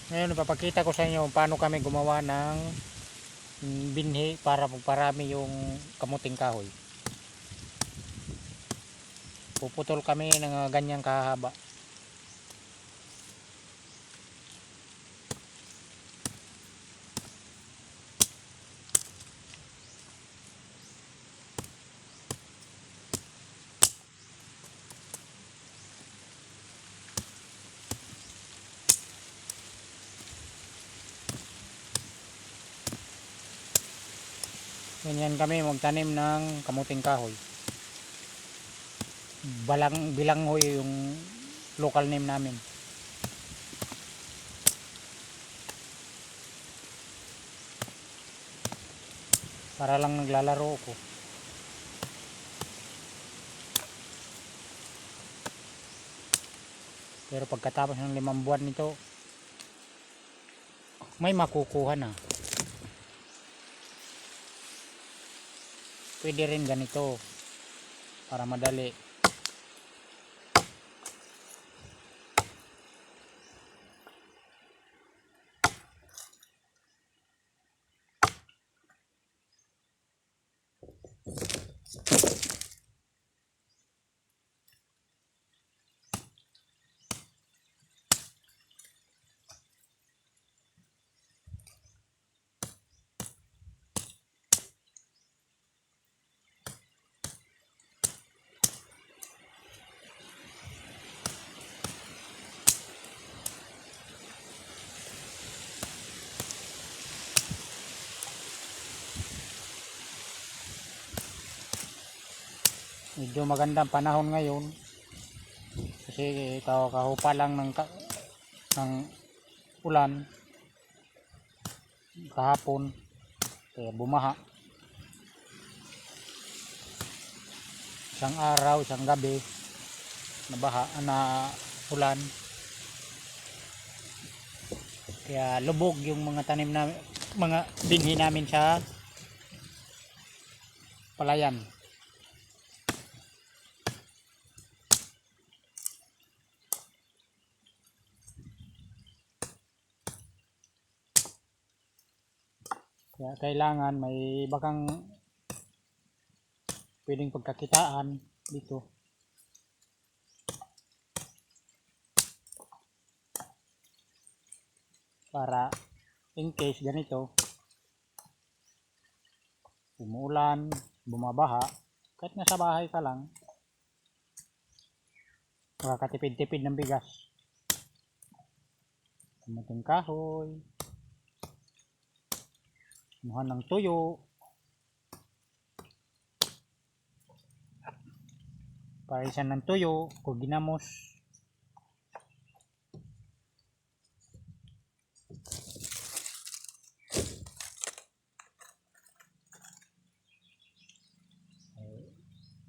Ngayon ipapakita ko sa inyo paano kami gumawa ng binhi para magparami yung kamuting kahoy. Puputol kami ng ganyang kahaba. Ganyan kami magtanim ng kamuting kahoy. Bilanghoy yung local name namin. Para lang naglalaro ako. Pero pagkatapos ng 5 buwan nito, may makukuha na. Pwede rin ganito para madali. Medyo magandang panahon ngayon kasi kahupa lang ng ulan kahapon, kaya bumaha isang araw, isang gabi nabaha na ulan, kaya lubog yung mga tanim namin, mga binhi namin sa palayan. Kaya kailangan may bakang pwedeng pagkakitaan dito. Para in case ganito, umuulan, bumabaha, kahit nasa bahay ka lang, makakatipid-tipid ng bigas. Kamuting kahoy, kumuha ng tuyo, parisan ng tuyo, o ginamos.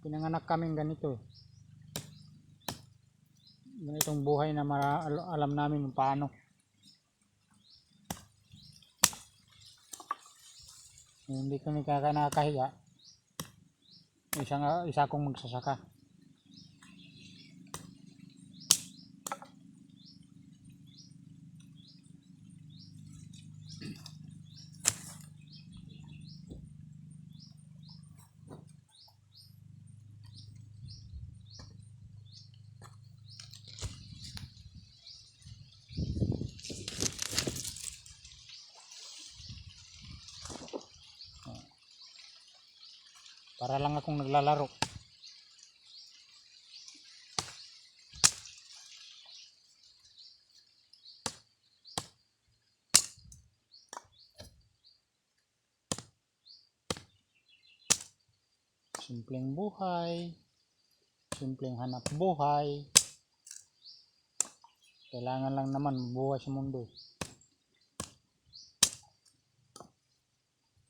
Pinanganak kaming ganito. Ganitong buhay na alam namin kung paano. Hindi kami nakakahiya. Isa akong magsasaka. Para lang akong naglalaro. Simpleng buhay, simpleng hanap buhay. Kailangan lang naman mabuhay sa mundo.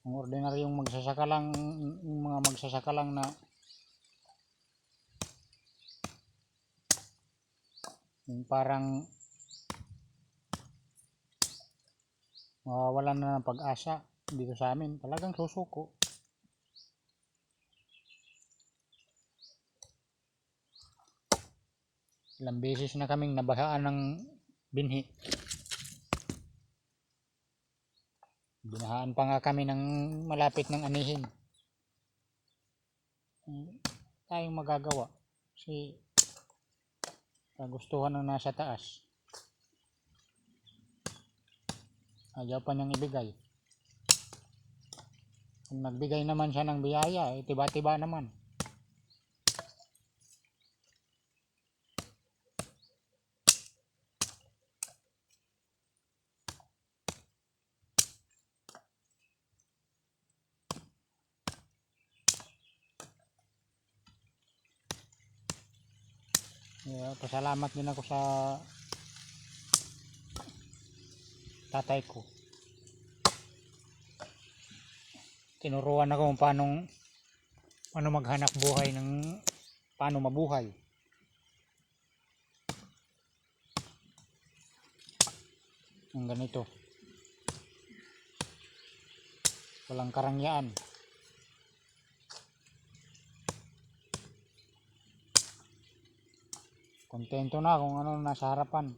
Ang ordinaryong magsasaka lang, yung mga magsasaka lang na yung parang mawawalan na ng pag-asa dito sa amin, talagang susuko. Ilang beses na kaming nabahaan ng binhi. Binahaan pa nga kami ng malapit ng anihin. Tayong magagawa kasi kagustuhan ng nasa taas, ayaw pa niyang ibigay. Kung nagbigay naman siya ng biyaya, tiba-tiba naman. Pasalamat din ako sa tatay ko. Tinuruan ako kung paano maghanap buhay paano mabuhay. Ang ganito. Walang karangyaan. Kontento na kung ano nasa harapan.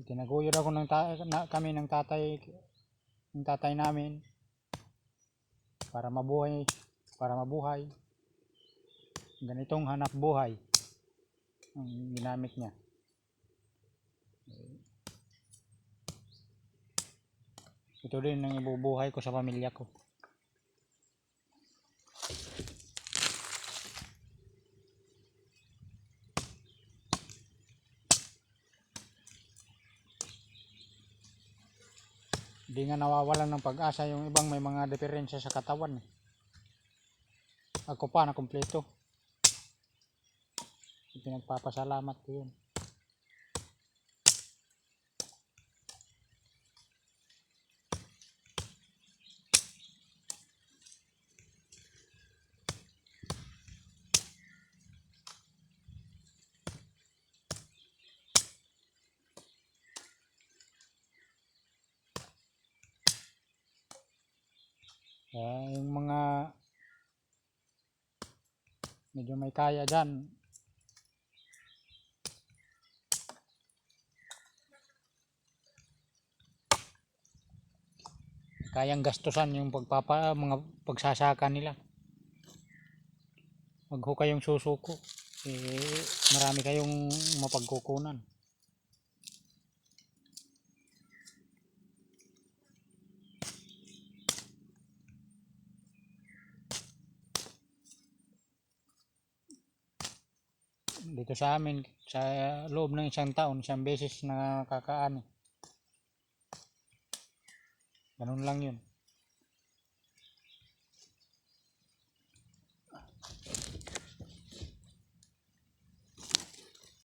Tinaguyod ako kami ng tatay namin para mabuhay. Ganitong hanap buhay ang ginamit niya. Ito din ang ibubuhay ko sa pamilya ko. Hindi nga nawawalan ng pag-asa yung ibang may mga diferensya sa katawan. Ako pa na kumpleto. Pinagpapasalamat ko yun. Yung mga medyo may kaya dyan, kayang gastusan yung mga pagsasaka nila. Wag ho kayong susuko. Marami kayong mapagkukunan. Dito sa amin, sa loob ng isang taon, isang beses na kakaani. Ganun lang yun.